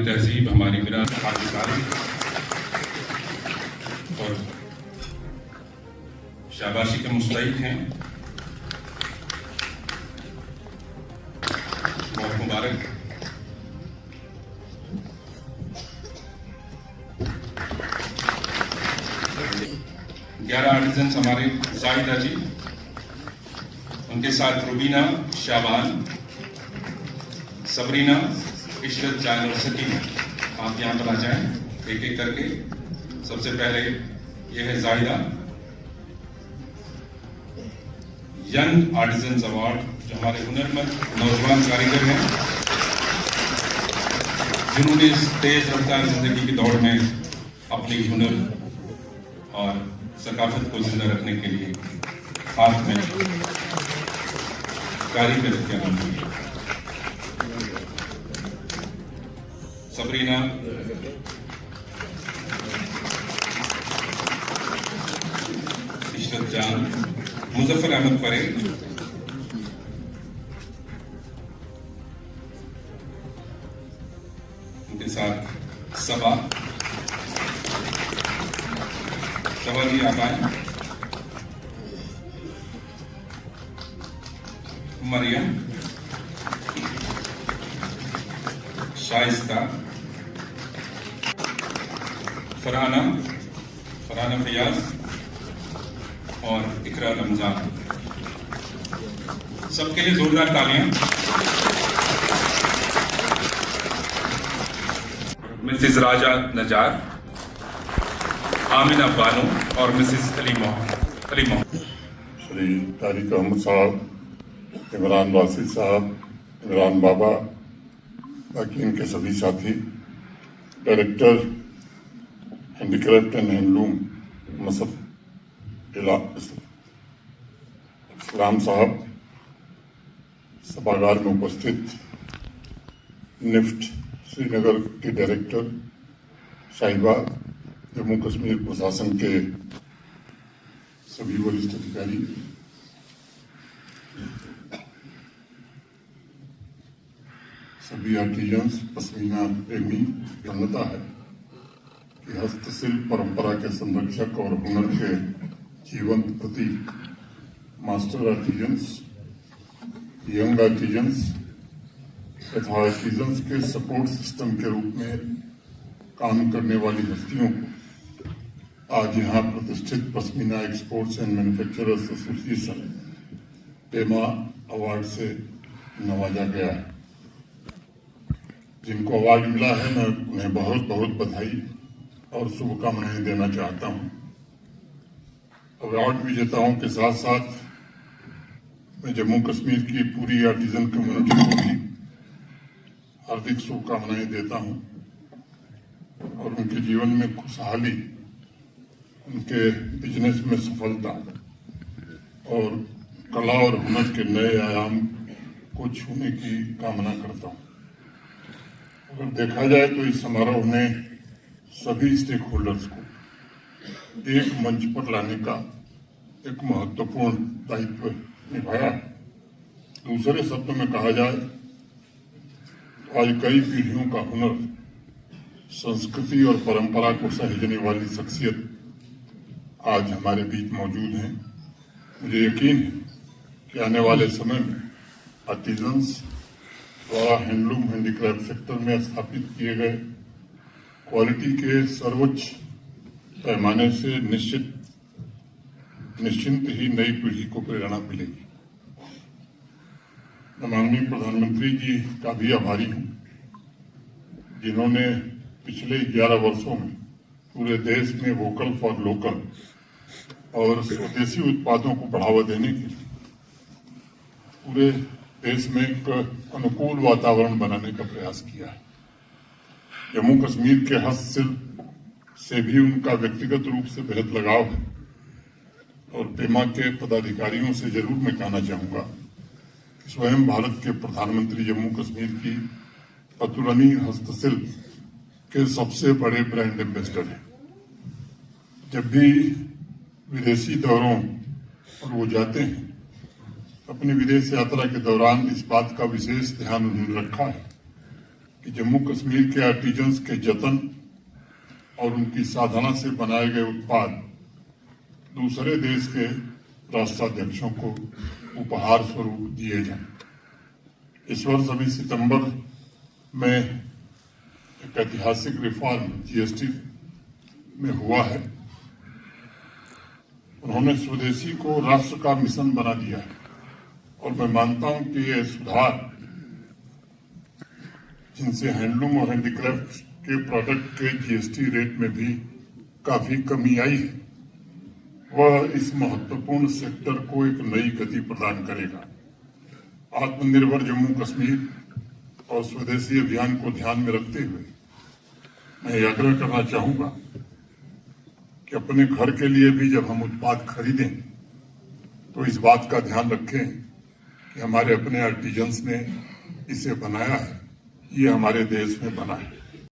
तहजीब, हमारी विरासत, हमारी तारीख और शाबाशी के मुस्तहिक हैं। बहुत मुबारक। ग्यारह आर्टिजन्स हमारे जाहिदा जी, उनके साथ रुबीना, शाबान, सबरीना, इशरत जान और सकीना। आप यहाँ पर आ जाएं एक एक करके। सबसे पहले ये है जाहिदा। यंग आर्टिजन्स अवार्ड, जो हमारे हुनरमंद नौजवान कारीगर हैं जिन्होंने इस तेज रफ्तार जिंदगी की दौड़ में अपनी हुनर और सकाफत को जिंदा रखने के लिए हाथ में कारीगर किया। सबरीना, इशरत जान, मुजफ्फर अहमद परेल, उनके साथ सबा जी आप आए। मरियम, शाइस्ता, फरहाना फयाज और इकरा रमजान। सबके लिए जोरदार तालियां। मिसेस राजा नजार, आमिना बानो और मिसेस अलीमा। श्री तारिक अहमद साहब, इमरान वासिद साहब, इमरान बाबा, बाकी इनके सभी साथी, डायरेक्टर हैंडीक्राफ्ट एंड हैंडलूम मसद इस्लाम साहब, सभागार में उपस्थित निफ्ट श्रीनगर के डायरेक्टर साहिबा, जम्मू कश्मीर प्रशासन के सभी वरिष्ठ अधिकारी, सभी आर्टिजन्स, पश्मीना प्रेमी। जनता है कि हस्तशिल्प परंपरा के संरक्षक और हुनर के जीवंत प्रतीक मास्टर आर्टिजन्स, यंग आर्टिजन्स तथा आर्टिजन्स के सपोर्ट सिस्टम के रूप में काम करने वाली हस्तियों को आज यहाँ प्रतिष्ठित pashmina exports and manufacturers association Pema award से नवाजा गया है। जिनको अवार्ड मिला है, मैं उन्हें बहुत बहुत बधाई और शुभकामनाएं देना चाहता हूं। अवार्ड विजेताओं के साथ साथ मैं जम्मू कश्मीर की पूरी आर्टिजन कम्युनिटी को भी हार्दिक शुभकामनाएं देता हूं और उनके जीवन में खुशहाली, उनके बिजनेस में सफलता और कला और हुनर के नए आयाम को छूने की कामना करता हूं। अगर देखा जाए तो इस समारोह ने सभी स्टेक होल्डर्स को एक मंच पर लाने का एक महत्वपूर्ण दायित्व निभाया है। दूसरे शब्दों में कहा जाए तो आज कई पीढ़ियों का हुनर, संस्कृति और परंपरा को सहेजने वाली शख्सियत आज हमारे बीच मौजूद हैं। मुझे यकीन है कि आने वाले समय में आर्टिजन्स द्वारा हैंडलूम हैंडीक्राफ्ट सेक्टर में स्थापित किए गए क्वालिटी के सर्वोच्च पैमाने से निश्चिंत ही नई पीढ़ी को प्रेरणा मिलेगी। मैं माननीय प्रधानमंत्री जी का भी आभारी हूं, जिन्होंने पिछले 11 वर्षों में पूरे देश में वोकल फॉर लोकल और स्वदेशी उत्पादों को बढ़ावा देने के लिए पूरे देश में एक अनुकूल वातावरण बनाने का प्रयास किया है। जम्मू कश्मीर के हस्तशिल्प से भी उनका व्यक्तिगत रूप से बेहद लगाव है और पेमा के पदाधिकारियों से जरूर मैं कहना चाहूंगा कि स्वयं भारत के प्रधानमंत्री जम्मू कश्मीर की अतुलनीय हस्तशिल्प के सबसे बड़े ब्रांड एम्बेसडर हैं। जब भी विदेशी दौरों पर वो जाते हैं, अपनी विदेश यात्रा के दौरान इस बात का विशेष ध्यान उन्होंने रखा है कि जम्मू कश्मीर के आर्टिजन्स के जतन और उनकी साधना से बनाए गए उत्पाद दूसरे देश के राष्ट्राध्यक्षों को उपहार स्वरूप दिए जाएं। इस वर्ष अभी सितंबर में एक ऐतिहासिक रिफॉर्म जीएसटी में हुआ है। उन्होंने स्वदेशी को राष्ट्र का मिशन बना दिया है और मैं मानता हूं कि ये सुधार जिनसे हैंडलूम और हैंडीक्राफ्ट के प्रोडक्ट के जीएसटी रेट में भी काफी कमी आई है, वह इस महत्वपूर्ण सेक्टर को एक नई गति प्रदान करेगा। आत्मनिर्भर जम्मू कश्मीर और स्वदेशी अभियान को ध्यान में रखते हुए मैं ये आग्रह करना चाहूंगा कि अपने घर के लिए भी जब हम उत्पाद खरीदें तो इस बात का ध्यान रखें कि हमारे अपने आर्टिजन्स ने इसे बनाया है, ये हमारे देश में बना है।